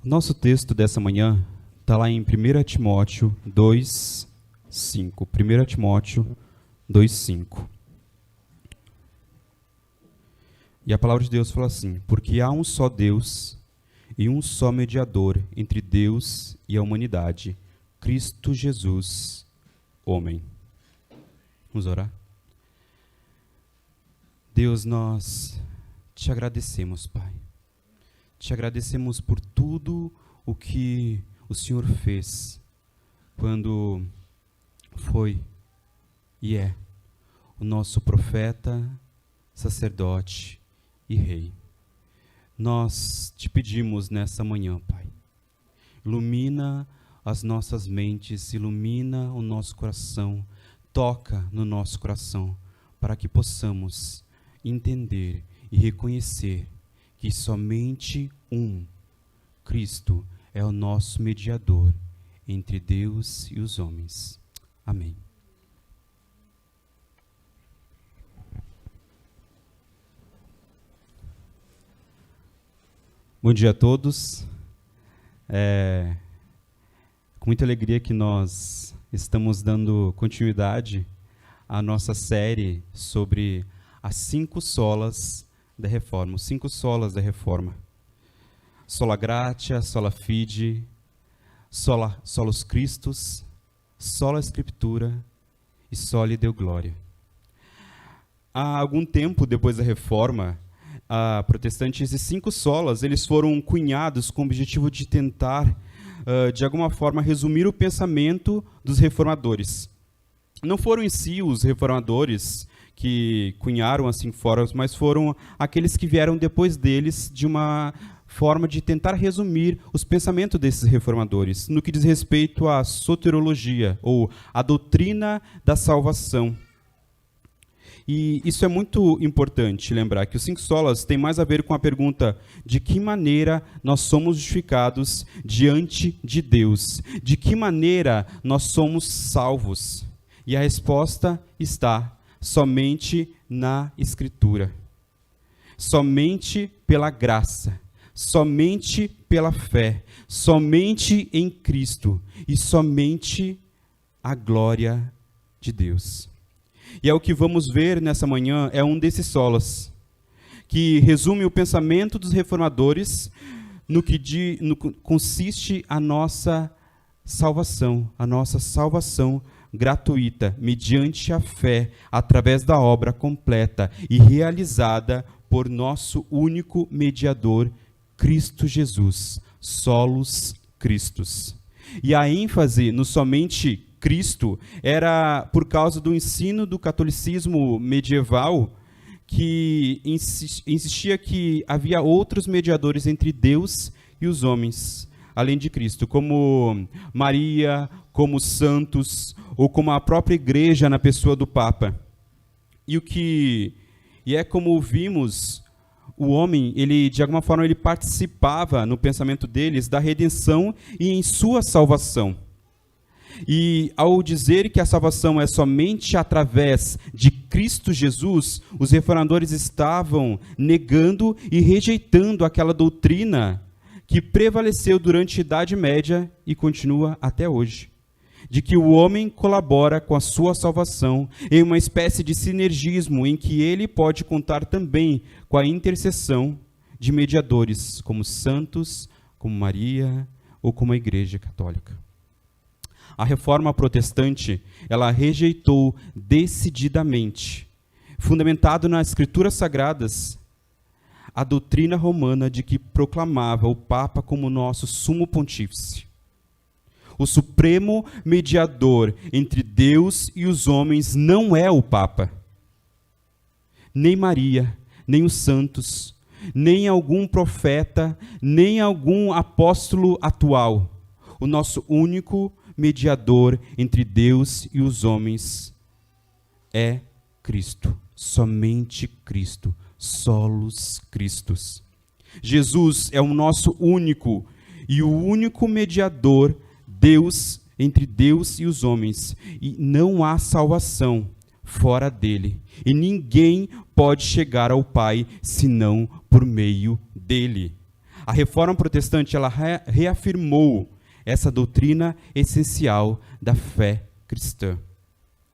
Nosso texto dessa manhã está lá em 1 Timóteo 2:5. 1 Timóteo 2:5. E a palavra de Deus fala assim: porque há um só Deus e um só mediador entre Deus e a humanidade, Cristo Jesus, homem. Vamos orar? Deus, nós te agradecemos, Pai. Te agradecemos por tudo o que o Senhor fez quando foi e é o nosso profeta, sacerdote e rei. Nós te pedimos nessa manhã, Pai, ilumina as nossas mentes, ilumina o nosso coração, toca no nosso coração, para que possamos entender e reconhecer que somente um, Cristo, é o nosso mediador entre Deus e os homens. Amém. Bom dia a todos. Com muita alegria que nós estamos dando continuidade à nossa série sobre as 5 solas da Reforma, os 5 solas da Reforma. Sola Gratia, Sola Fide, Solus Christus, Sola Scriptura e Soli Deo Gloria. Há algum tempo depois da Reforma protestante, esses 5 solas eles foram cunhados com o objetivo de tentar, de alguma forma, resumir o pensamento dos reformadores. Não foram em si os reformadores que cunharam assim fora, mas foram aqueles que vieram depois deles, de uma forma de tentar resumir os pensamentos desses reformadores, no que diz respeito à soteriologia, ou à doutrina da salvação. E isso é muito importante lembrar, que os 5 solas têm mais a ver com a pergunta de que maneira nós somos justificados diante de Deus, de que maneira nós somos salvos. E a resposta está somente na Escritura, somente pela graça, somente pela fé, somente em Cristo e somente a glória de Deus. E é o que vamos ver nessa manhã, é um desses solas, que resume o pensamento dos reformadores no que consiste a nossa salvação gratuita, mediante a fé, através da obra completa e realizada por nosso único mediador, Cristo Jesus, Solus Christus. E a ênfase no somente Cristo era por causa do ensino do catolicismo medieval, que insistia que havia outros mediadores entre Deus e os homens, além de Cristo, como Maria, como santos, ou como a própria igreja na pessoa do Papa. E é como vimos, o homem, ele de alguma forma ele participava no pensamento deles da redenção e em sua salvação. E ao dizer que a salvação é somente através de Cristo Jesus, os reformadores estavam negando e rejeitando aquela doutrina que prevaleceu durante a Idade Média e continua até hoje, de que o homem colabora com a sua salvação em uma espécie de sinergismo em que ele pode contar também com a intercessão de mediadores, como santos, como Maria ou como a Igreja Católica. A Reforma Protestante, ela rejeitou decididamente, fundamentado nas Escrituras Sagradas, a doutrina romana de que proclamava o Papa como nosso sumo pontífice. O supremo mediador entre Deus e os homens não é o Papa, nem Maria, nem os santos, nem algum profeta, nem algum apóstolo atual. O nosso único mediador entre Deus e os homens é Cristo, somente Cristo, solus Christus. Jesus é o nosso único e o único mediador, Deus, entre Deus e os homens, e não há salvação fora dele, e ninguém pode chegar ao Pai senão por meio dele. A Reforma Protestante ela reafirmou essa doutrina essencial da fé cristã.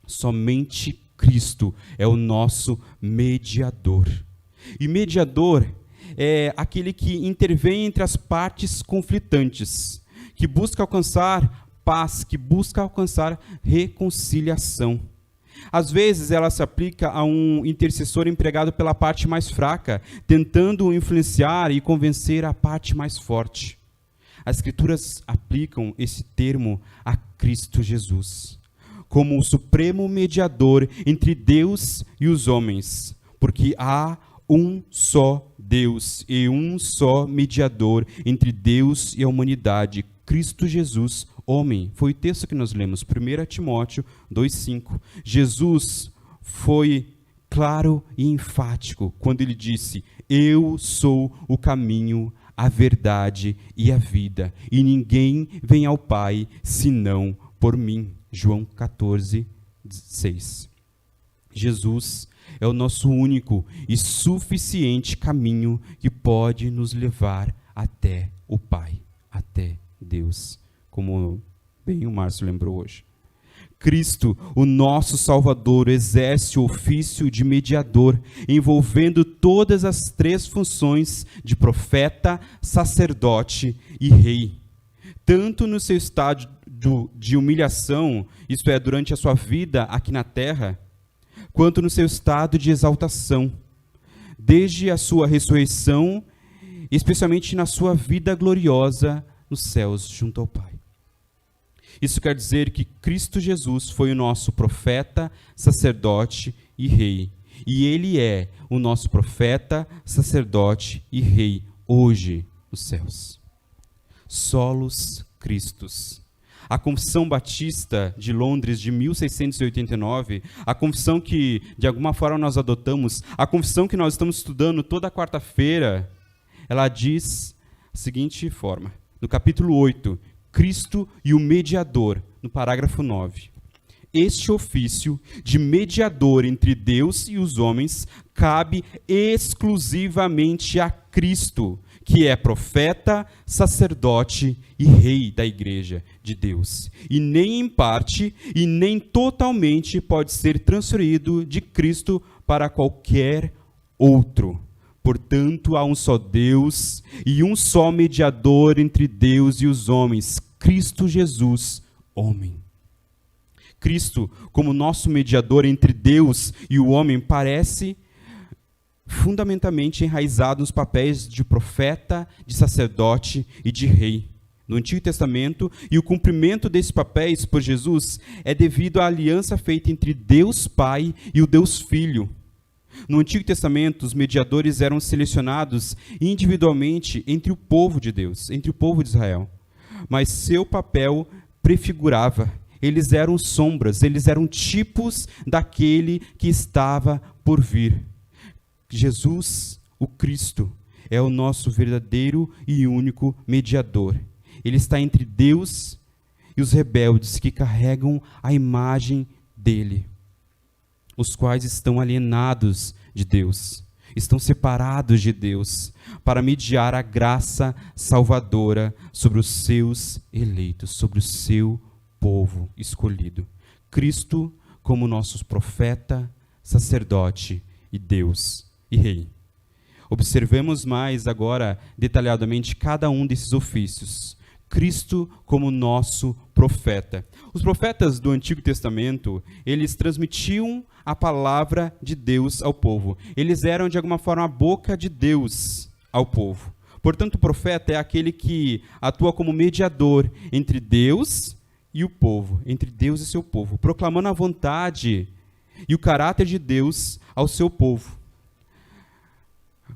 Somente Cristo é o nosso mediador. E mediador é aquele que intervém entre as partes conflitantes, que busca alcançar paz, que busca alcançar reconciliação. Às vezes ela se aplica a um intercessor empregado pela parte mais fraca, tentando influenciar e convencer a parte mais forte. As Escrituras aplicam esse termo a Cristo Jesus, como o supremo mediador entre Deus e os homens, porque há um só Deus e um só mediador entre Deus e a humanidade, Cristo Jesus, homem. Foi o texto que nós lemos, 1 Timóteo 2,5. Jesus foi claro e enfático quando ele disse: eu sou o caminho, a verdade e a vida, e ninguém vem ao Pai senão por mim. João 14:6. Jesus é o nosso único e suficiente caminho que pode nos levar até o Pai, até Deus, como bem o Márcio lembrou hoje. Cristo, o nosso Salvador, exerce o ofício de mediador, envolvendo todas as três funções de profeta, sacerdote e rei. Tanto no seu estado de humilhação, isto é, durante a sua vida aqui na terra, quanto no seu estado de exaltação, desde a sua ressurreição, especialmente na sua vida gloriosa nos céus, junto ao Pai. Isso quer dizer que Cristo Jesus foi o nosso profeta, sacerdote e rei. E Ele é o nosso profeta, sacerdote e rei hoje nos céus. Solos Christus. A Confissão Batista de Londres de 1689, a confissão que de alguma forma nós adotamos, a confissão que nós estamos estudando toda quarta-feira, ela diz da seguinte forma: no capítulo 8, Cristo e o mediador, no parágrafo 9. Este ofício de mediador entre Deus e os homens cabe exclusivamente a Cristo, que é profeta, sacerdote e rei da igreja de Deus. E nem em parte e nem totalmente pode ser transferido de Cristo para qualquer outro. Portanto, há um só Deus e um só mediador entre Deus e os homens, Cristo Jesus, homem. Cristo, como nosso mediador entre Deus e o homem, parece fundamentalmente enraizado nos papéis de profeta, de sacerdote e de rei no Antigo Testamento, e o cumprimento desses papéis por Jesus é devido à aliança feita entre Deus Pai e o Deus Filho. No Antigo Testamento, os mediadores eram selecionados individualmente entre o povo de Deus, entre o povo de Israel, mas seu papel prefigurava. Eles eram sombras, eles eram tipos daquele que estava por vir. Jesus, o Cristo, é o nosso verdadeiro e único mediador. Ele está entre Deus e os rebeldes que carregam a imagem dele, os quais estão alienados de Deus, estão separados de Deus, para mediar a graça salvadora sobre os seus eleitos, sobre o seu povo escolhido. Cristo como nosso profeta, sacerdote e Deus e rei. Observemos mais agora detalhadamente cada um desses ofícios. Cristo como nosso profeta. Os profetas do Antigo Testamento, eles transmitiam a palavra de Deus ao povo. Eles eram, de alguma forma, a boca de Deus ao povo. Portanto, o profeta é aquele que atua como mediador entre Deus e o povo, entre Deus e seu povo, proclamando a vontade e o caráter de Deus ao seu povo.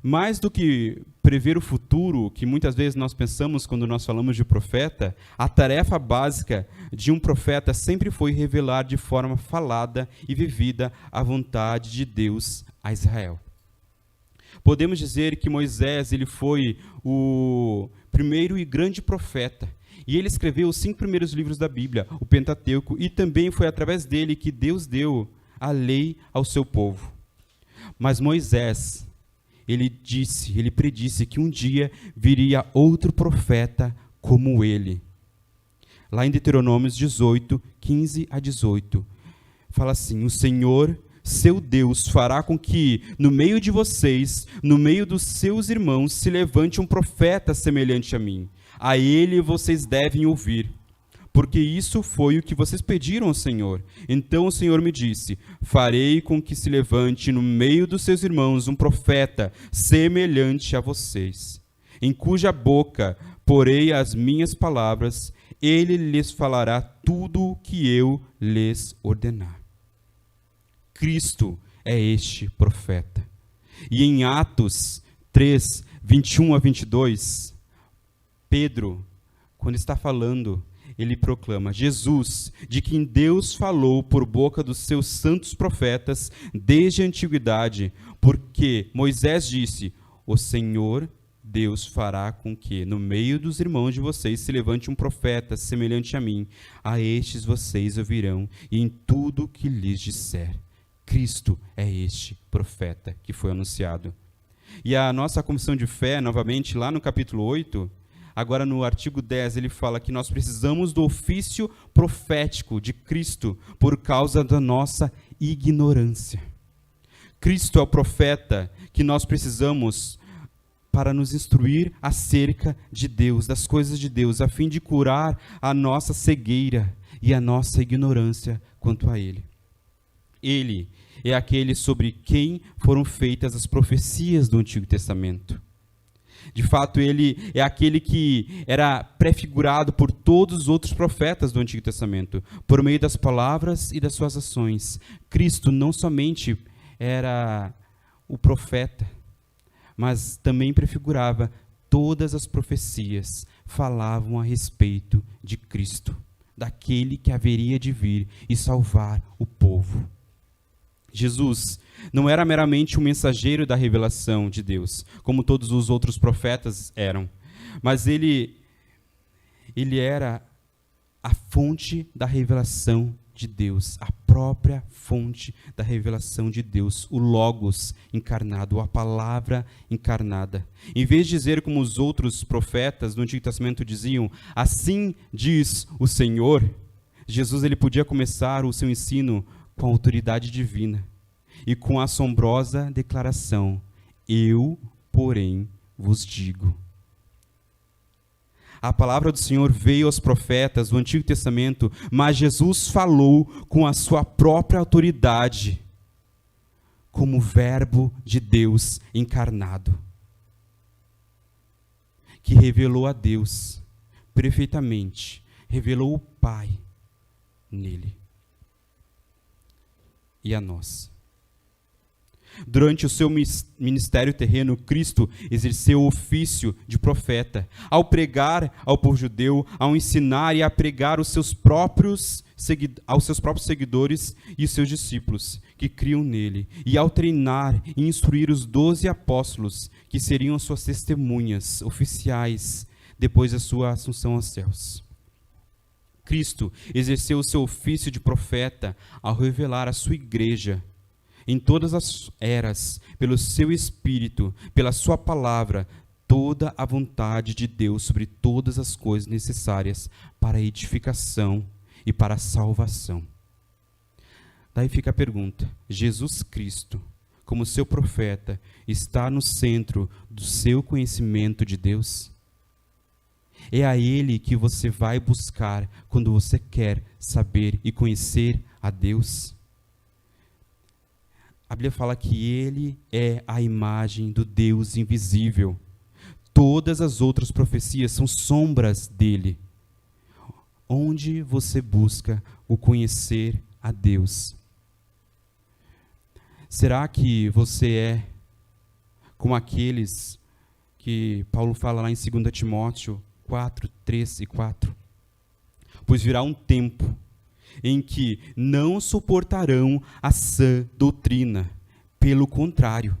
Mais do que prever o futuro, que muitas vezes nós pensamos quando nós falamos de profeta, a tarefa básica de um profeta sempre foi revelar de forma falada e vivida a vontade de Deus a Israel. Podemos dizer que Moisés ele foi o primeiro e grande profeta, e ele escreveu os 5 primeiros livros da Bíblia, o Pentateuco, e também foi através dele que Deus deu a lei ao seu povo. Mas Moisés, ele predisse que um dia viria outro profeta como ele. Lá em Deuteronômios 18, 15 a 18, fala assim: o Senhor, seu Deus, fará com que no meio de vocês, no meio dos seus irmãos, se levante um profeta semelhante a mim. A ele vocês devem ouvir, porque isso foi o que vocês pediram ao Senhor. Então o Senhor me disse: farei com que se levante no meio dos seus irmãos um profeta semelhante a vocês, em cuja boca porei as minhas palavras. Ele lhes falará tudo o que eu lhes ordenar. Cristo é este profeta. E em Atos 3, 21 a 22, Pedro, quando está falando, ele proclama: Jesus, de quem Deus falou por boca dos seus santos profetas desde a antiguidade, porque Moisés disse: o Senhor Deus fará com que no meio dos irmãos de vocês se levante um profeta semelhante a mim. A estes vocês ouvirão, e em tudo que lhes disser. Cristo é este profeta que foi anunciado. E a nossa confissão de fé, novamente, lá no capítulo 8, agora no artigo 10, ele fala que nós precisamos do ofício profético de Cristo por causa da nossa ignorância. Cristo é o profeta que nós precisamos para nos instruir acerca de Deus, das coisas de Deus, a fim de curar a nossa cegueira e a nossa ignorância quanto a Ele. Ele é aquele sobre quem foram feitas as profecias do Antigo Testamento. De fato, ele é aquele que era prefigurado por todos os outros profetas do Antigo Testamento, por meio das palavras e das suas ações. Cristo não somente era o profeta, mas também prefigurava todas as profecias, falavam a respeito de Cristo, daquele que haveria de vir e salvar o povo. Jesus não era meramente um mensageiro da revelação de Deus, como todos os outros profetas eram, mas ele era a fonte da revelação de Deus, a própria fonte da revelação de Deus, o Logos encarnado, a palavra encarnada. Em vez de dizer como os outros profetas do Antigo Testamento diziam: assim diz o Senhor, Jesus ele podia começar o seu ensino com a autoridade divina e com a assombrosa declaração: eu, porém, vos digo. A palavra do Senhor veio aos profetas do Antigo Testamento, mas Jesus falou com a sua própria autoridade, como Verbo de Deus encarnado, que revelou a Deus perfeitamente, revelou o Pai nele e a nós. Durante o seu ministério terreno, Cristo exerceu o ofício de profeta, ao pregar ao povo judeu, ao ensinar e a pregar aos seus próprios seguidores e os seus discípulos, que criam nele, e ao treinar e instruir os 12 apóstolos, que seriam suas testemunhas oficiais depois da sua assunção aos céus. Cristo exerceu o seu ofício de profeta ao revelar à sua igreja, em todas as eras, pelo seu Espírito, pela sua palavra, toda a vontade de Deus sobre todas as coisas necessárias para a edificação e para a salvação. Daí fica a pergunta: Jesus Cristo, como seu profeta, está no centro do seu conhecimento de Deus? É a Ele que você vai buscar quando você quer saber e conhecer a Deus? A Bíblia fala que Ele é a imagem do Deus invisível. Todas as outras profecias são sombras dele. Onde você busca o conhecer a Deus? Será que você é como aqueles que Paulo fala lá em 2 Timóteo 4, 3 e 4? Pois virá um tempo em que não suportarão a sã doutrina. Pelo contrário,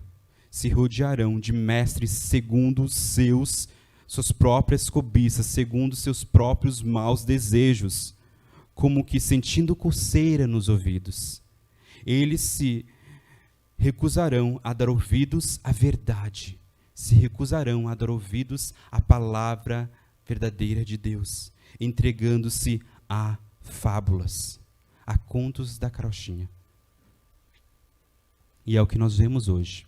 se rodearão de mestres segundo suas próprias cobiças, segundo seus próprios maus desejos, como que sentindo coceira nos ouvidos. Eles se recusarão a dar ouvidos à verdade, se recusarão a dar ouvidos à palavra verdadeira de Deus, entregando-se a fábulas, a contos da carochinha. E é o que nós vemos hoje.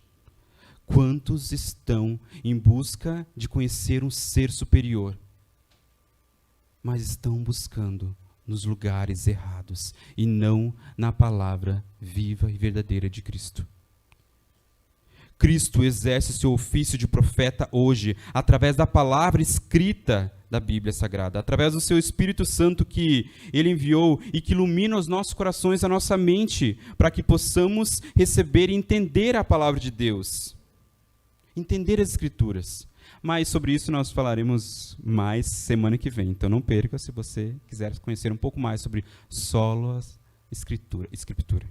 Quantos estão em busca de conhecer um ser superior, mas estão buscando nos lugares errados e não na palavra viva e verdadeira de Cristo. Cristo exerce seu ofício de profeta hoje, através da palavra escrita da Bíblia Sagrada, através do seu Espírito Santo que Ele enviou e que ilumina os nossos corações, a nossa mente, para que possamos receber e entender a palavra de Deus, entender as Escrituras. Mas sobre isso nós falaremos mais semana que vem, então não perca se você quiser conhecer um pouco mais sobre solas Escritura.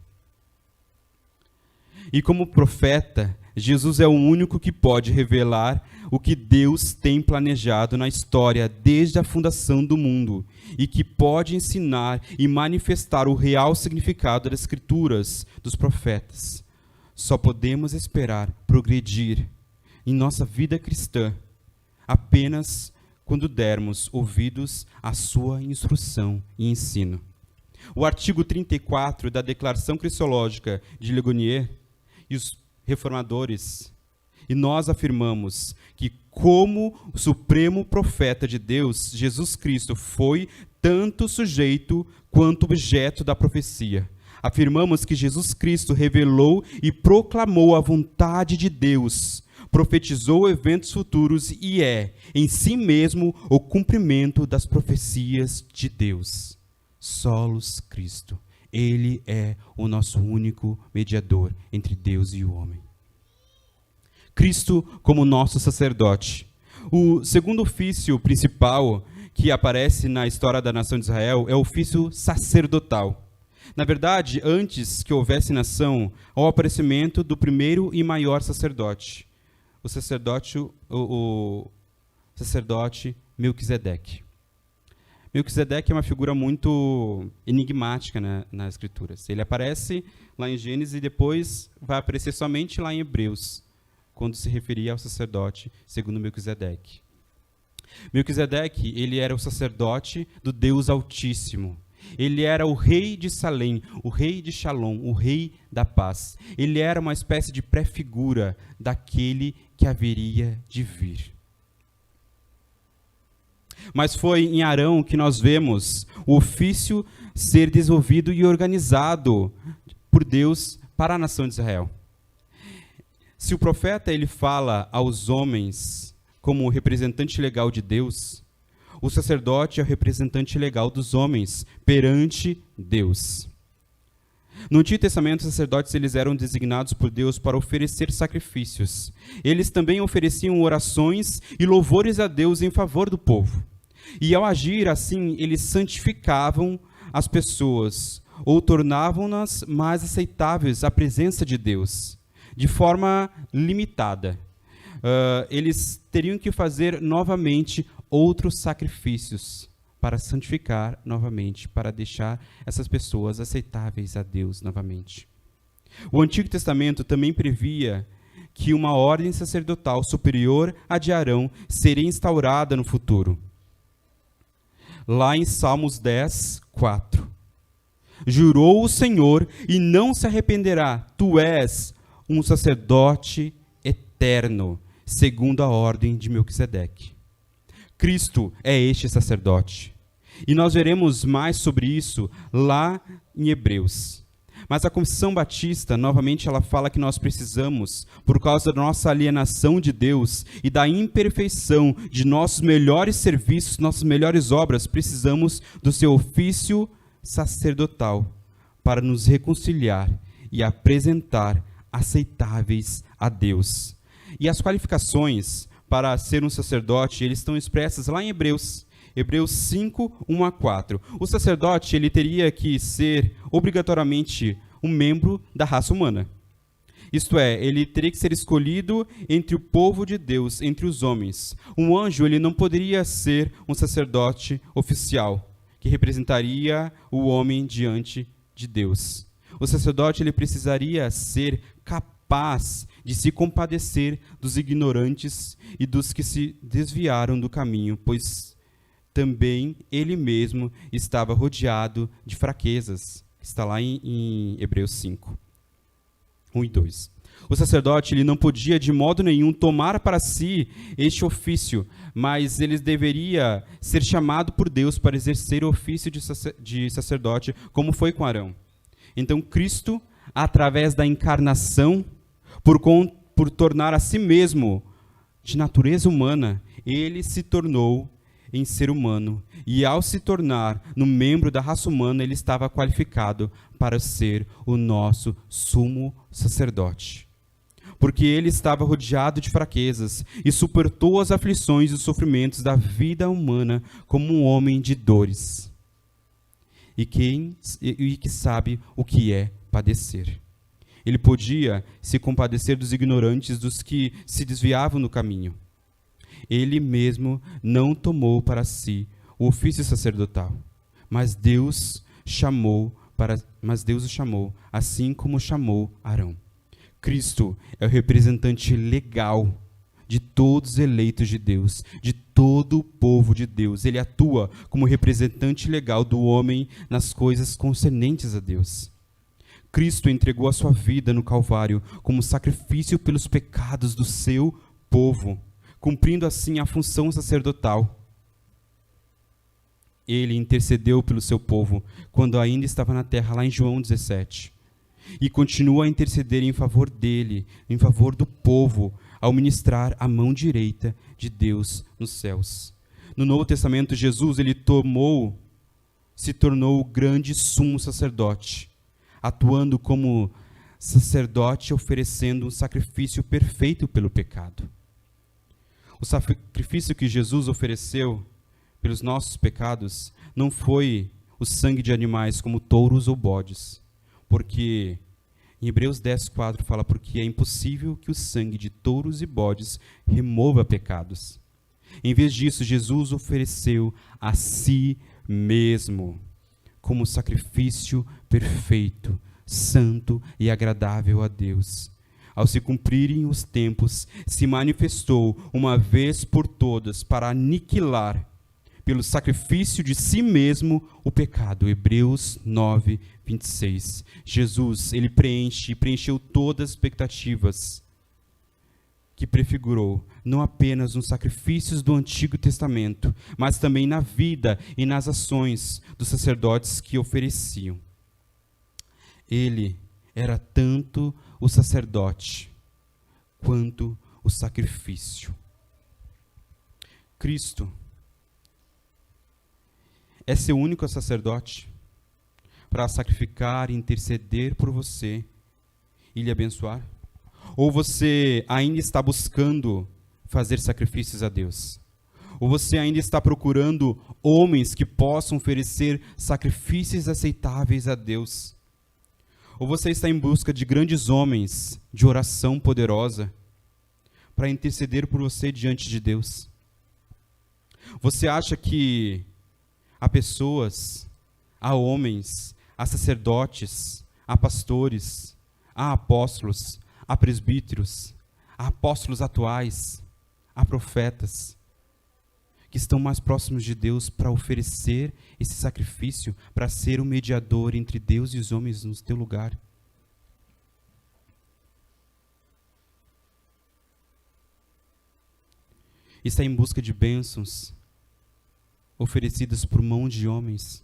E como profeta, Jesus é o único que pode revelar o que Deus tem planejado na história desde a fundação do mundo e que pode ensinar e manifestar o real significado das Escrituras dos profetas. Só podemos esperar progredir em nossa vida cristã apenas quando dermos ouvidos à sua instrução e ensino. O artigo 34 da Declaração Cristológica de Ligonier e os reformadores, e nós afirmamos que como o supremo profeta de Deus, Jesus Cristo foi tanto sujeito quanto objeto da profecia. Afirmamos que Jesus Cristo revelou e proclamou a vontade de Deus, profetizou eventos futuros e é, em si mesmo, o cumprimento das profecias de Deus. Solos Cristo. Ele é o nosso único mediador entre Deus e o homem. Cristo como nosso sacerdote. O segundo ofício principal que aparece na história da nação de Israel é o ofício sacerdotal. Na verdade, antes que houvesse nação, há o aparecimento do primeiro e maior sacerdote, o sacerdote Melquisedeque. Melquisedeque é uma figura muito enigmática nas Escrituras. Ele aparece lá em Gênesis e depois vai aparecer somente lá em Hebreus, quando se referia ao sacerdote segundo Melquisedeque. Melquisedeque, ele era o sacerdote do Deus Altíssimo. Ele era o rei de Salém, o rei de Shalom, o rei da paz. Ele era uma espécie de pré-figura daquele que haveria de vir. Mas foi em Arão que nós vemos o ofício ser desenvolvido e organizado por Deus para a nação de Israel. Se o profeta ele fala aos homens como representante legal de Deus, o sacerdote é o representante legal dos homens perante Deus. No Antigo Testamento, os sacerdotes eles eram designados por Deus para oferecer sacrifícios. Eles também ofereciam orações e louvores a Deus em favor do povo. E ao agir assim, eles santificavam as pessoas, ou tornavam-nas mais aceitáveis à presença de Deus, de forma limitada. Eles teriam que fazer novamente outros sacrifícios para santificar novamente, para deixar essas pessoas aceitáveis a Deus novamente. O Antigo Testamento também previa que uma ordem sacerdotal superior à de Arão seria instaurada no futuro. Lá em Salmos 10, 4. Jurou o Senhor e não se arrependerá, tu és um sacerdote eterno, segundo a ordem de Melquisedeque. Cristo é este sacerdote. E nós veremos mais sobre isso lá em Hebreus. Mas a Confissão Batista, novamente, ela fala que nós precisamos, por causa da nossa alienação de Deus e da imperfeição de nossos melhores serviços, nossas melhores obras, precisamos do seu ofício sacerdotal para nos reconciliar e apresentar aceitáveis a Deus. E as qualificações para ser um sacerdote, eles estão expressas lá em Hebreus 5, 1 a 4. O sacerdote ele teria que ser obrigatoriamente um membro da raça humana. Isto é, ele teria que ser escolhido entre o povo de Deus, entre os homens. Um anjo ele não poderia ser um sacerdote oficial, que representaria o homem diante de Deus. O sacerdote ele precisaria ser capaz de se compadecer dos ignorantes e dos que se desviaram do caminho, pois também ele mesmo estava rodeado de fraquezas. Está lá em Hebreus 5, 1 e 2. O sacerdote ele não podia de modo nenhum tomar para si este ofício, mas ele deveria ser chamado por Deus para exercer o ofício de sacerdote, como foi com Arão. Então Cristo, através da encarnação, por tornar a si mesmo de natureza humana, ele se tornou em ser humano. E ao se tornar um membro da raça humana, ele estava qualificado para ser o nosso sumo sacerdote. Porque ele estava rodeado de fraquezas e suportou as aflições e os sofrimentos da vida humana como um homem de dores. E que sabe o que é padecer. Ele podia se compadecer dos ignorantes, dos que se desviavam do caminho. Ele mesmo não tomou para si o ofício sacerdotal, mas Deus o chamou, assim como chamou Arão. Cristo é o representante legal de todos os eleitos de Deus, de todo o povo de Deus. Ele atua como representante legal do homem nas coisas concernentes a Deus. Cristo entregou a sua vida no Calvário como sacrifício pelos pecados do seu povo, cumprindo assim a função sacerdotal. Ele intercedeu pelo seu povo quando ainda estava na terra, lá em João 17. E continua a interceder em favor dele, em favor do povo, ao ministrar a mão direita de Deus nos céus. No Novo Testamento, Jesus se tornou o grande sumo sacerdote, atuando como sacerdote, oferecendo um sacrifício perfeito pelo pecado. O sacrifício que Jesus ofereceu pelos nossos pecados não foi o sangue de animais como touros ou bodes, porque em Hebreus 10:4 fala, porque é impossível que o sangue de touros e bodes remova pecados. Em vez disso, Jesus ofereceu a si mesmo como sacrifício perfeito, santo e agradável a Deus. Ao se cumprirem os tempos, se manifestou uma vez por todas para aniquilar, pelo sacrifício de si mesmo, o pecado. Hebreus 9:26. Jesus, ele preencheu todas as expectativas que prefigurou, não apenas nos sacrifícios do Antigo Testamento, mas também na vida e nas ações dos sacerdotes que ofereciam. Ele era tanto o sacerdote quanto o sacrifício. Cristo é seu único sacerdote para sacrificar e interceder por você e lhe abençoar? Ou você ainda está buscando fazer sacrifícios a Deus? Ou você ainda está procurando homens que possam oferecer sacrifícios aceitáveis a Deus? Ou você está em busca de grandes homens de oração poderosa para interceder por você diante de Deus? Você acha que há pessoas, há homens, há sacerdotes, há pastores, há apóstolos, há presbíteros, há apóstolos atuais, há profetas que estão mais próximos de Deus para oferecer esse sacrifício, para ser o mediador entre Deus e os homens no teu lugar? Está em busca de bênçãos oferecidas por mão de homens?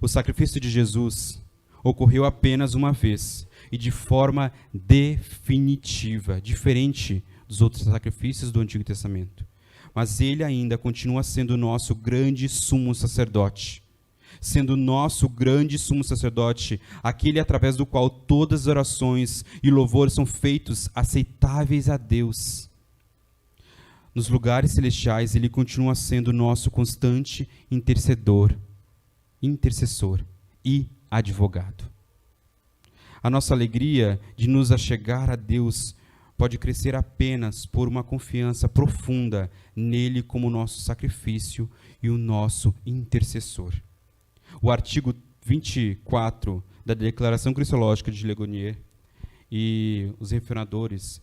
O sacrifício de Jesus ocorreu apenas uma vez e de forma definitiva, diferente dos outros sacrifícios do Antigo Testamento. Mas ele ainda continua sendo o nosso grande sumo sacerdote. Sendo o nosso grande sumo sacerdote, aquele através do qual todas as orações e louvores são feitos aceitáveis a Deus. Nos lugares celestiais, ele continua sendo o nosso constante intercessor e advogado. A nossa alegria de nos achegar a Deus pode crescer apenas por uma confiança profunda nele como nosso sacrifício e o nosso intercessor. O artigo 24 da Declaração Cristológica de Ligonier e os reformadores,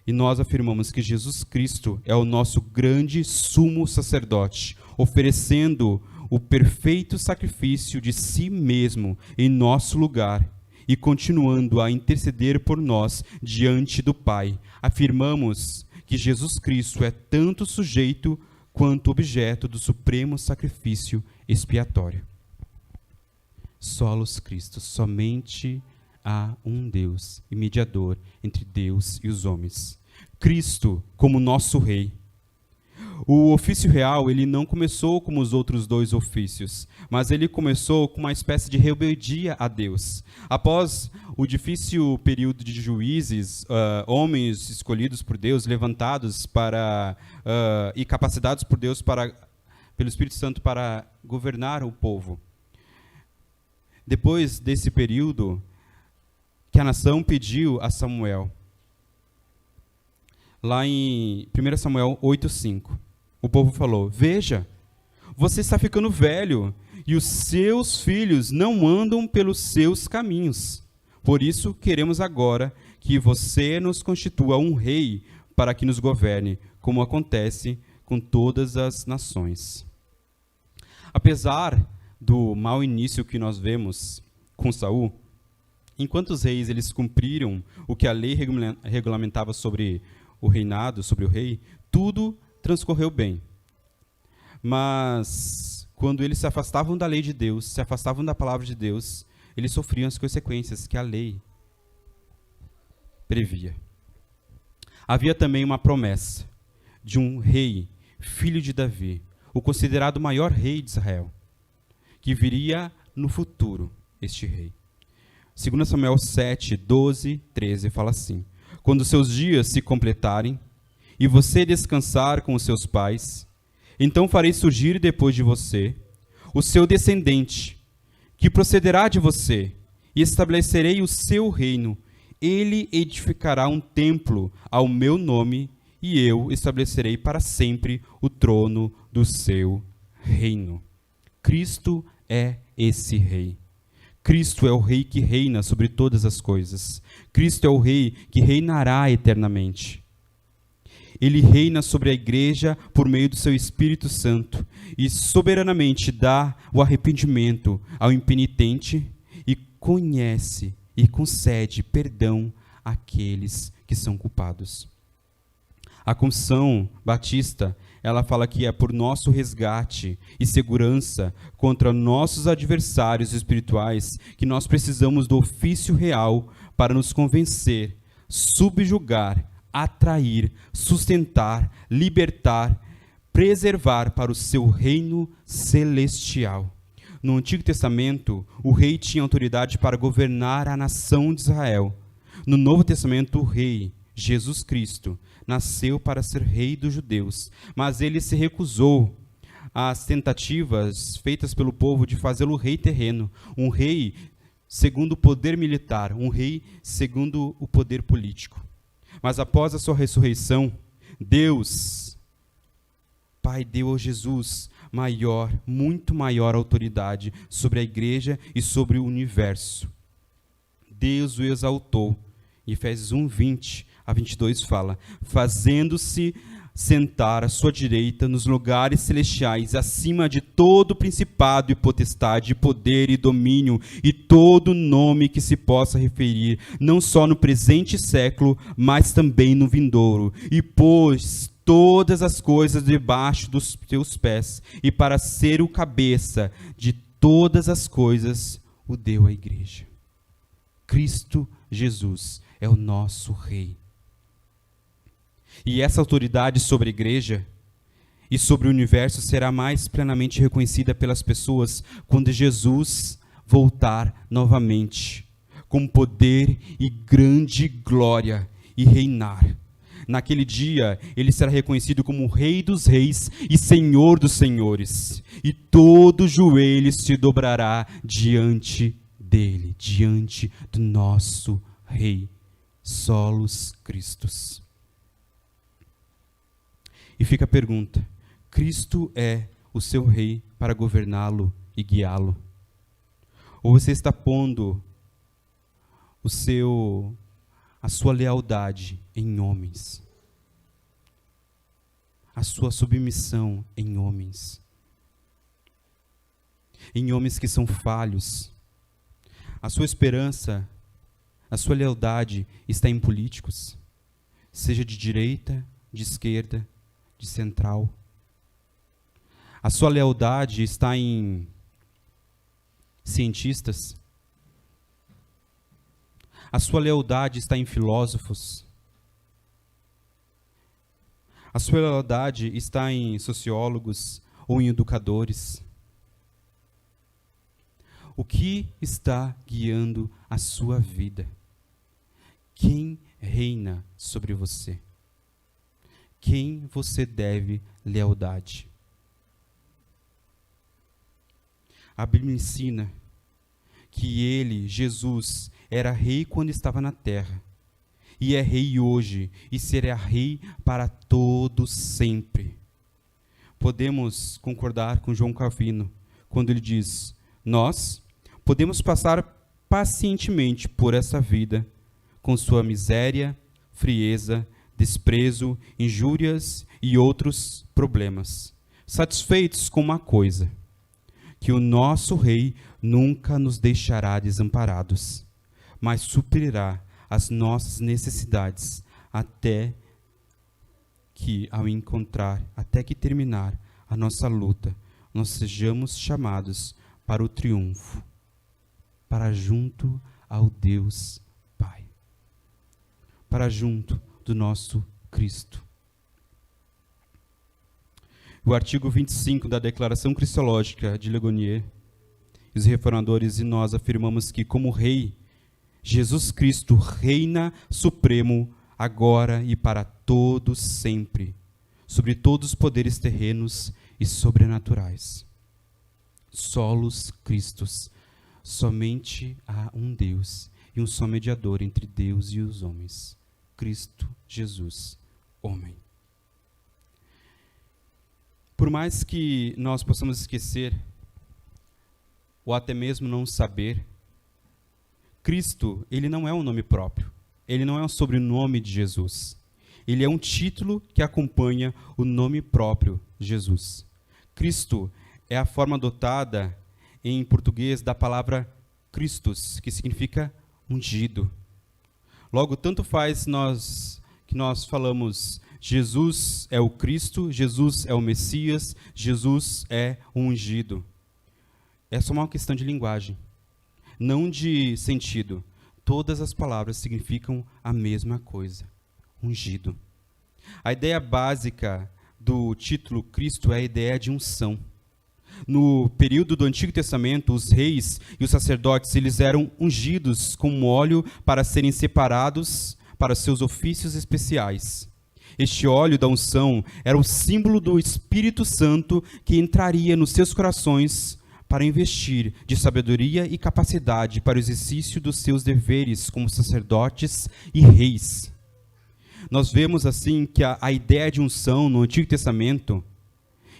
e nós afirmamos que Jesus Cristo é o nosso grande sumo sacerdote, oferecendo o perfeito sacrifício de si mesmo em nosso lugar e continuando a interceder por nós diante do Pai. Afirmamos que Jesus Cristo é tanto sujeito quanto objeto do supremo sacrifício expiatório. Solos Christus, somente há um Deus e mediador entre Deus e os homens. Cristo como nosso Rei. O ofício real, ele não começou como os outros dois ofícios, mas ele começou com uma espécie de rebeldia a Deus. Após o difícil período de juízes, homens escolhidos por Deus, levantados para e capacitados por Deus pelo Espírito Santo para governar o povo. Depois desse período, que a nação pediu a Samuel, lá em 1 Samuel 8:5, o povo falou: veja, você está ficando velho e os seus filhos não andam pelos seus caminhos. Por isso, queremos agora que você nos constitua um rei para que nos governe, como acontece com todas as nações. Apesar do mau início que nós vemos com Saul, enquanto os reis eles cumpriram o que a lei regulamentava sobre o reinado, sobre o rei, tudo transcorreu bem. Mas quando eles se afastavam da lei de Deus, se afastavam da palavra de Deus, eles sofriam as consequências que a lei previa. Havia também uma promessa de um rei, filho de Davi, o considerado maior rei de Israel, que viria no futuro, este rei. 2 Samuel 7, 12, 13 fala assim: quando seus dias se completarem e você descansar com os seus pais, então farei surgir depois de você o seu descendente, que procederá de você, e estabelecerei o seu reino. Ele edificará um templo ao meu nome, e eu estabelecerei para sempre o trono do seu reino. Cristo é esse rei. Cristo é o rei que reina sobre todas as coisas. Cristo é o rei que reinará eternamente. Ele reina sobre a igreja por meio do seu Espírito Santo e soberanamente dá o arrependimento ao impenitente e conhece e concede perdão àqueles que são culpados. A Confissão Batista, ela fala que é por nosso resgate e segurança contra nossos adversários espirituais que nós precisamos do ofício real para nos convencer, subjugar, atrair, sustentar, libertar, preservar para o seu reino celestial. No Antigo Testamento, o rei tinha autoridade para governar a nação de Israel. No Novo Testamento, o rei, Jesus Cristo, nasceu para ser rei dos judeus, mas ele se recusou às tentativas feitas pelo povo de fazê-lo rei terreno, um rei segundo o poder militar, um rei segundo o poder político. Mas após a sua ressurreição, Deus, Pai, deu a Jesus maior, muito maior autoridade sobre a igreja e sobre o universo. Deus o exaltou. Efésios 1, 20 a 22 fala: fazendo-se sentar à sua direita nos lugares celestiais, acima de todo principado e potestade, poder e domínio, e todo nome que se possa referir, não só no presente século, mas também no vindouro. E pôs todas as coisas debaixo dos teus pés, e para ser o cabeça de todas as coisas, o deu à igreja. Cristo Jesus é o nosso Rei. E essa autoridade sobre a igreja e sobre o universo será mais plenamente reconhecida pelas pessoas quando Jesus voltar novamente, com poder e grande glória, e reinar. Naquele dia, ele será reconhecido como Rei dos Reis e Senhor dos Senhores, e todo joelho se dobrará diante dele, diante do nosso Rei, Solos Christus. E fica a pergunta: Cristo é o seu rei para governá-lo e guiá-lo? Ou você está pondo a sua lealdade em homens, a sua submissão em homens que são falhos. A sua esperança, a sua lealdade está em políticos, seja de direita, de esquerda, de central. A sua lealdade está em cientistas. A sua lealdade está em filósofos. A sua lealdade está em sociólogos ou em educadores. O que está guiando a sua vida? Quem reina sobre você? Quem você deve lealdade? A Bíblia ensina que ele, Jesus, era rei quando estava na terra, e é rei hoje, e será rei para todos sempre. Podemos concordar com João Calvino, quando ele diz: nós podemos passar pacientemente por essa vida, com sua miséria, frieza, desprezo, injúrias e outros problemas, satisfeitos com uma coisa: que o nosso Rei nunca nos deixará desamparados, mas suprirá as nossas necessidades até que terminar a nossa luta, nós sejamos chamados para o triunfo, para junto ao Deus Pai, para junto do nosso Cristo. O artigo 25 da Declaração Cristológica de Ligonier, os reformadores e nós afirmamos que, como Rei, Jesus Cristo reina supremo agora e para todos sempre, sobre todos os poderes terrenos e sobrenaturais. Solos Christus, somente há um Deus e um só mediador entre Deus e os homens, Cristo Jesus, homem. Por mais que nós possamos esquecer, ou até mesmo não saber, Cristo, ele não é um nome próprio, ele não é um sobrenome de Jesus. Ele é um título que acompanha o nome próprio, Jesus. Cristo é a forma adotada em português da palavra Christus, que significa ungido. Logo, tanto faz que nós falamos Jesus é o Cristo, Jesus é o Messias, Jesus é o ungido. É só uma questão de linguagem, não de sentido. Todas as palavras significam a mesma coisa, ungido. A ideia básica do título Cristo é a ideia de unção. No período do Antigo Testamento, os reis e os sacerdotes, eles eram ungidos com óleo para serem separados para seus ofícios especiais. Este óleo da unção era o símbolo do Espírito Santo que entraria nos seus corações para investir de sabedoria e capacidade para o exercício dos seus deveres como sacerdotes e reis. Nós vemos assim que a ideia de unção no Antigo Testamento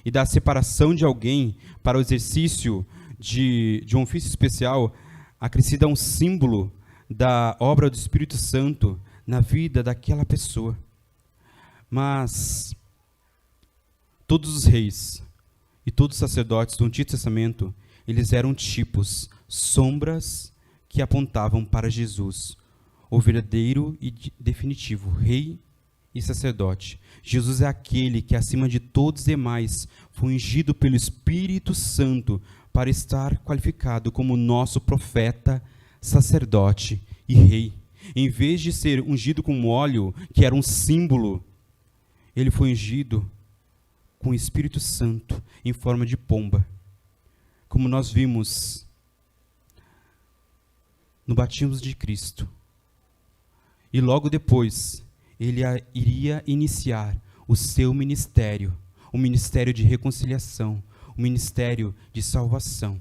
e da separação de alguém para o exercício de um ofício especial acrescida um símbolo da obra do Espírito Santo na vida daquela pessoa. Mas todos os reis e todos os sacerdotes do Antigo Testamento, eles eram tipos, sombras que apontavam para Jesus, o verdadeiro e definitivo rei e sacerdote. Jesus é aquele que, acima de todos os demais, foi ungido pelo Espírito Santo para estar qualificado como nosso profeta, sacerdote e rei. Em vez de ser ungido com óleo, que era um símbolo, ele foi ungido com o Espírito Santo em forma de pomba. Como nós vimos no batismo de Cristo. E logo depois, ele iria iniciar o seu ministério, o ministério de reconciliação, o ministério de salvação.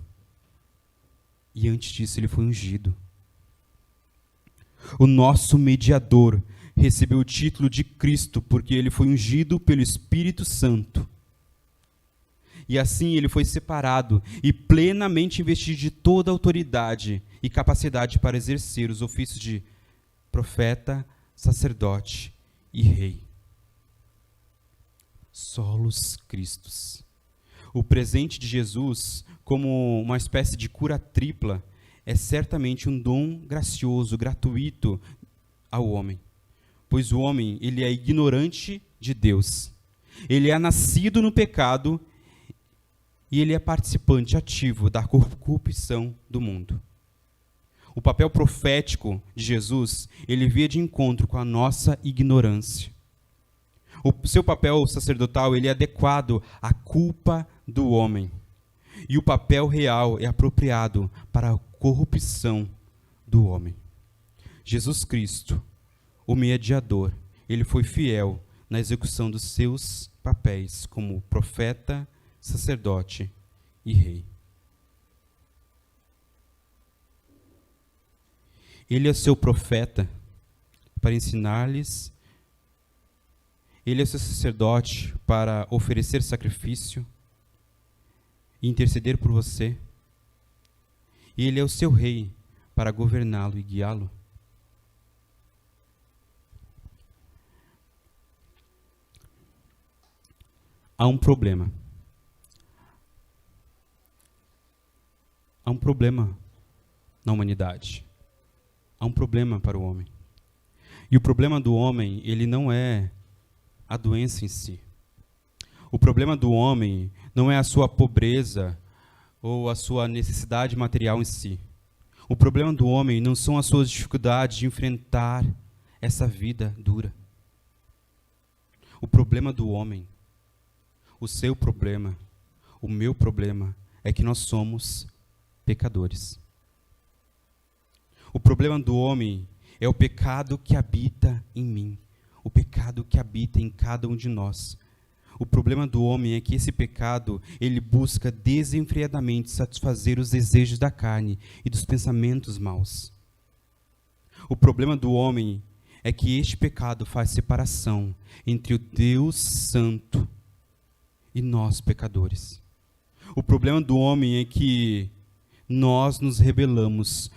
E antes disso, ele foi ungido. O nosso mediador recebeu o título de Cristo porque ele foi ungido pelo Espírito Santo. E assim ele foi separado e plenamente investido de toda a autoridade e capacidade para exercer os ofícios de profeta, sacerdote e rei. Solos Christus. O presente de Jesus, como uma espécie de cura tripla, é certamente um dom gracioso, gratuito ao homem. Pois o homem, ele é ignorante de Deus. Ele é nascido no pecado e ele é participante ativo da corrupção do mundo. O papel profético de Jesus, ele via de encontro com a nossa ignorância. O seu papel sacerdotal, ele é adequado à culpa do homem. E o papel real é apropriado para a corrupção do homem. Jesus Cristo, o mediador, ele foi fiel na execução dos seus papéis como profeta, sacerdote e rei. Ele é seu profeta para ensinar-lhes. Ele é seu sacerdote para oferecer sacrifício e interceder por você. E ele é o seu rei para governá-lo e guiá-lo. Há um problema. Há um problema na humanidade. Há um problema para o homem. E o problema do homem, ele não é a doença em si. O problema do homem não é a sua pobreza ou a sua necessidade material em si. O problema do homem não são as suas dificuldades de enfrentar essa vida dura. O problema do homem, o seu problema, o meu problema, é que nós somos pecadores. O problema do homem é o pecado que habita em mim, o pecado que habita em cada um de nós. O problema do homem é que esse pecado, ele busca desenfreadamente satisfazer os desejos da carne e dos pensamentos maus. O problema do homem é que este pecado faz separação entre o Deus Santo e nós, pecadores. O problema do homem é que nós nos rebelamos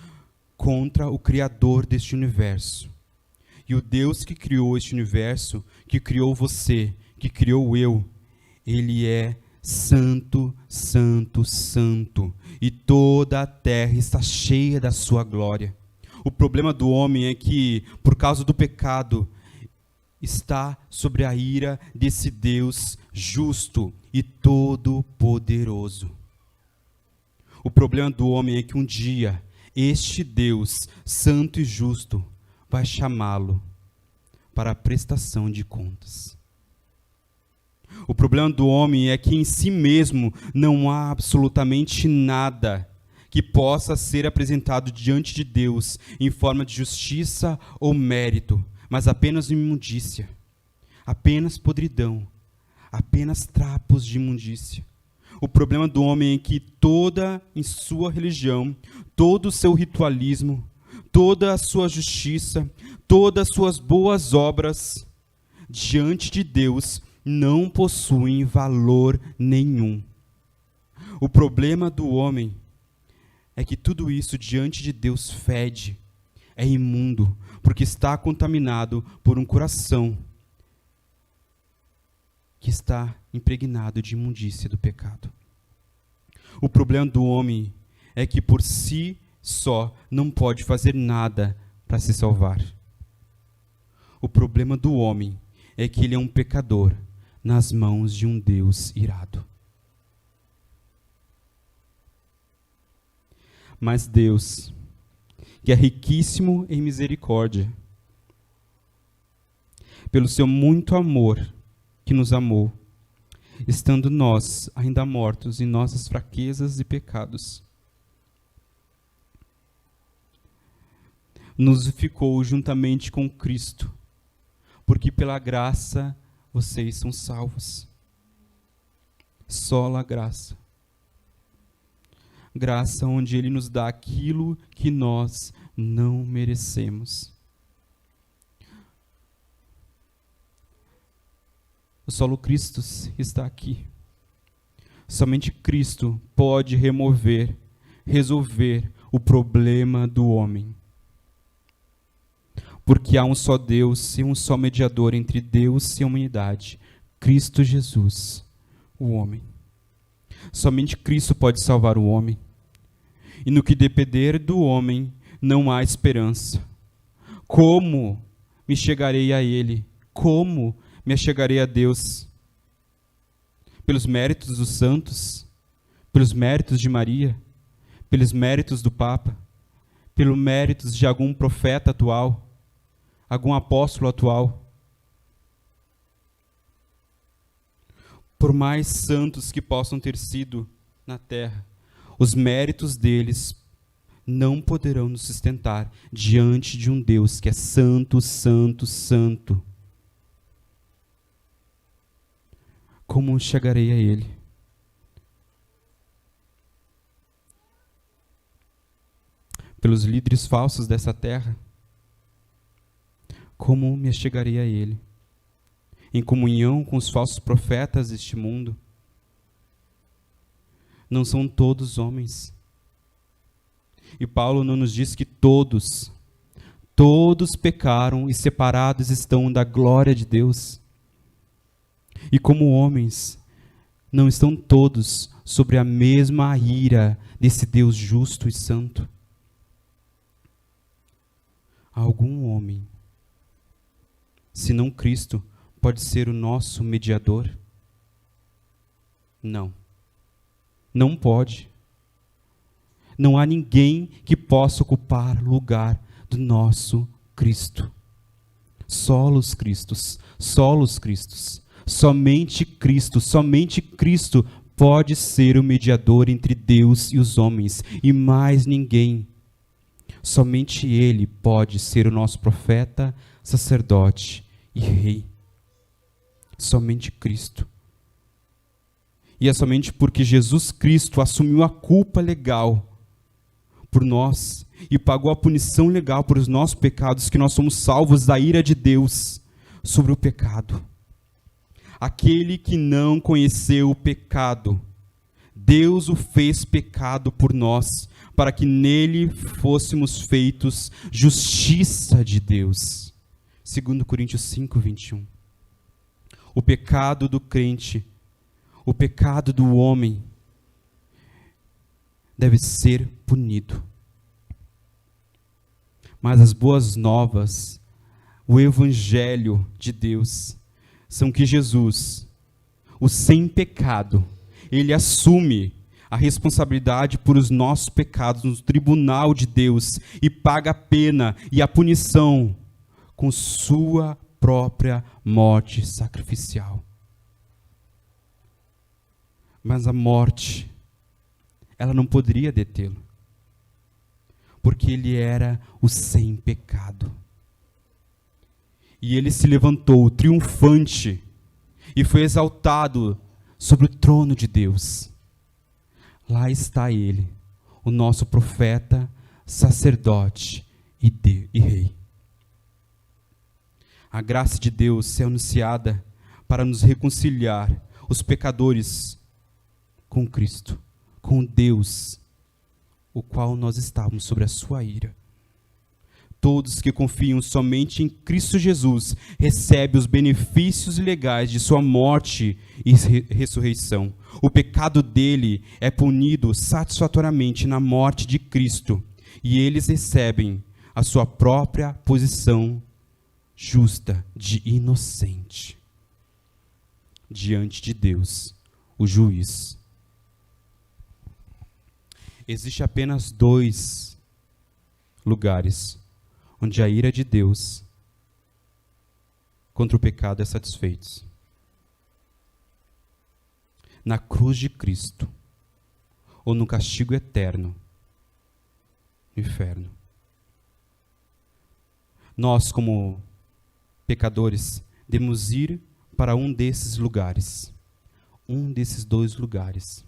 contra o Criador deste universo. E o Deus que criou este universo, que criou você, que criou eu, ele é santo, santo, santo. E toda a terra está cheia da sua glória. O problema do homem é que, por causa do pecado, está sobre a ira desse Deus justo e todo-poderoso. O problema do homem é que um dia, este Deus santo e justo vai chamá-lo para a prestação de contas. O problema do homem é que em si mesmo não há absolutamente nada que possa ser apresentado diante de Deus em forma de justiça ou mérito, mas apenas imundícia, apenas podridão, apenas trapos de imundícia. O problema do homem é que toda em sua religião, todo o seu ritualismo, toda a sua justiça, todas as suas boas obras, diante de Deus, não possuem valor nenhum. O problema do homem é que tudo isso diante de Deus fede, é imundo, porque está contaminado por um coração que está impregnado de imundícia do pecado. O problema do homem é que por si só não pode fazer nada para se salvar. O problema do homem é que ele é um pecador nas mãos de um Deus irado. Mas Deus, que é riquíssimo em misericórdia, pelo seu muito amor que nos amou, estando nós ainda mortos em nossas fraquezas e pecados, nos vivificou juntamente com Cristo, porque pela graça vocês são salvos. Sola graça. Graça onde Ele nos dá aquilo que nós não merecemos. O solo Cristo está aqui. Somente Cristo pode resolver o problema do homem. Porque há um só Deus e um só mediador entre Deus e a humanidade, Cristo Jesus, o homem. Somente Cristo pode salvar o homem. E no que depender do homem, não há esperança. Como me chegarei a Ele? Como me achegarei a Deus? Pelos méritos dos santos? Pelos méritos de Maria? Pelos méritos do Papa? Pelos méritos de algum profeta atual? Algum apóstolo atual? Por mais santos que possam ter sido na terra, os méritos deles não poderão nos sustentar diante de um Deus que é santo, santo, santo. Como chegarei a Ele? Pelos líderes falsos dessa terra? Como me chegarei a Ele? Em comunhão com os falsos profetas deste mundo? Não são todos homens. E Paulo não nos diz que todos pecaram e separados estão da glória de Deus. E como homens, não estão todos sobre a mesma ira desse Deus justo e santo. Algum homem, se não Cristo, pode ser o nosso mediador? Não. Não pode. Não há ninguém que possa ocupar lugar do nosso Cristo. Solos Cristos, solos Cristos. Somente Cristo pode ser o mediador entre Deus e os homens, e mais ninguém. Somente Ele pode ser o nosso profeta, sacerdote e rei. Somente Cristo. E é somente porque Jesus Cristo assumiu a culpa legal por nós e pagou a punição legal por os nossos pecados que nós somos salvos da ira de Deus sobre o pecado. Aquele que não conheceu o pecado, Deus o fez pecado por nós, para que nele fôssemos feitos justiça de Deus. 2 Coríntios 5, 21. O pecado do crente, o pecado do homem, deve ser punido. Mas as boas novas, o evangelho de Deus, são que Jesus, o sem pecado, ele assume a responsabilidade por os nossos pecados no tribunal de Deus e paga a pena e a punição com sua própria morte sacrificial. Mas a morte, ela não poderia detê-lo, porque ele era o sem pecado. E ele se levantou triunfante e foi exaltado sobre o trono de Deus. Lá está ele, o nosso profeta, sacerdote e rei. A graça de Deus é anunciada para nos reconciliar, os pecadores, com Cristo, com Deus, o qual nós estávamos sobre a sua ira. Todos que confiam somente em Cristo Jesus recebem os benefícios legais de sua morte e ressurreição. O pecado dele é punido satisfatoriamente na morte de Cristo, e eles recebem a sua própria posição justa de inocente diante de Deus, o juiz. Existe apenas 2 lugares onde a ira de Deus contra o pecado é satisfeita: na cruz de Cristo, ou no castigo eterno, no inferno. Nós, como pecadores, devemos ir para um desses lugares, um desses 2 lugares.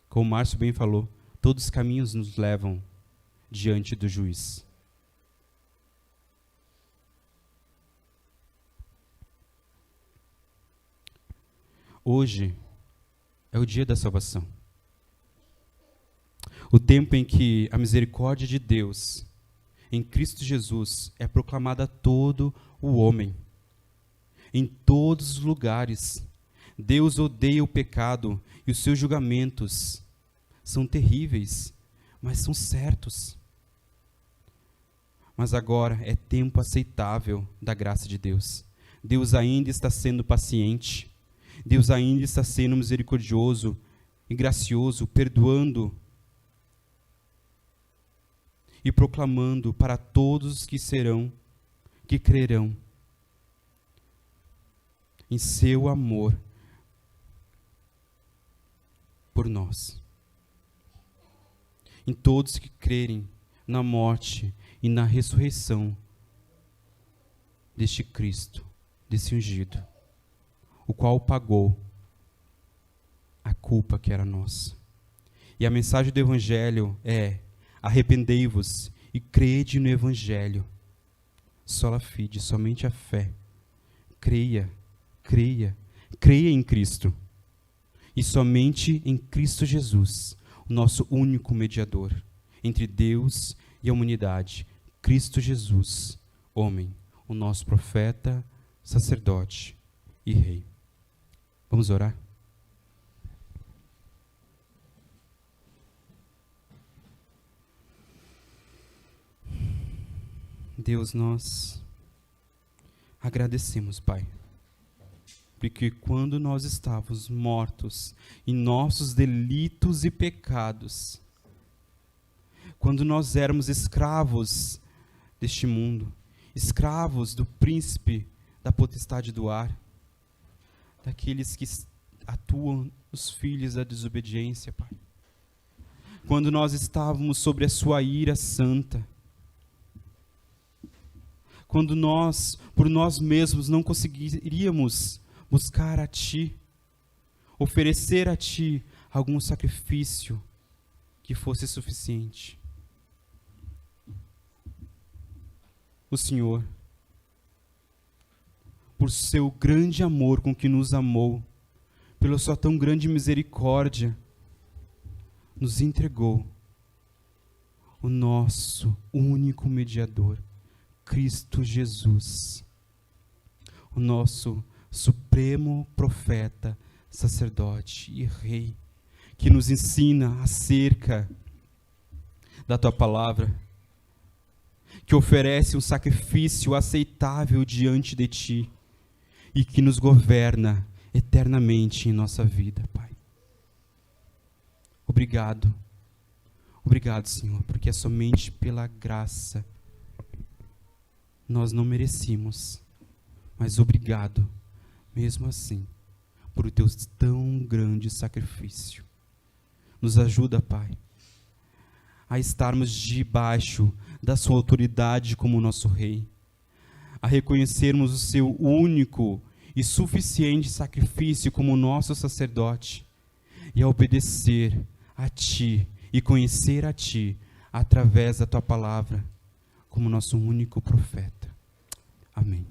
Como o Márcio bem falou, todos os caminhos nos levam diante do juiz. Hoje é o dia da salvação. O tempo em que a misericórdia de Deus, em Cristo Jesus, é proclamada a todo o homem. Em todos os lugares. Deus odeia o pecado e os seus julgamentos são terríveis, mas são certos. Mas agora é tempo aceitável da graça de Deus. Deus ainda está sendo paciente. Deus ainda está sendo misericordioso e gracioso, perdoando e proclamando para todos os que crerão em seu amor por nós. Em todos que crerem na morte e na ressurreição deste Cristo, desse ungido, o qual pagou a culpa que era nossa. E a mensagem do Evangelho é: arrependei-vos e crede no Evangelho. Sola fide, somente a fé. Creia em Cristo. E somente em Cristo Jesus, o nosso único mediador entre Deus e a humanidade. Cristo Jesus, homem, o nosso profeta, sacerdote e rei. Vamos orar? Deus, nós agradecemos, Pai, porque quando nós estávamos mortos em nossos delitos e pecados, quando nós éramos escravos deste mundo, escravos do príncipe da potestade do ar, daqueles que atuam os filhos da desobediência, Pai. Quando nós estávamos sobre a sua ira santa, quando nós, por nós mesmos, não conseguiríamos buscar a Ti, oferecer a Ti algum sacrifício que fosse suficiente. O Senhor, por seu grande amor com que nos amou, pela sua tão grande misericórdia, nos entregou o nosso único mediador, Cristo Jesus, o nosso supremo profeta, sacerdote e rei, que nos ensina acerca da Tua palavra, que oferece um sacrifício aceitável diante de Ti e que nos governa eternamente em nossa vida, Pai. Obrigado, Senhor, porque é somente pela graça. Nós não merecíamos, mas obrigado, mesmo assim, por o Teu tão grande sacrifício. Nos ajuda, Pai, a estarmos debaixo da Sua autoridade como nosso Rei, a reconhecermos o Seu único e suficiente sacrifício como nosso sacerdote e a obedecer a Ti e conhecer a Ti através da Tua palavra como nosso único profeta. Amém.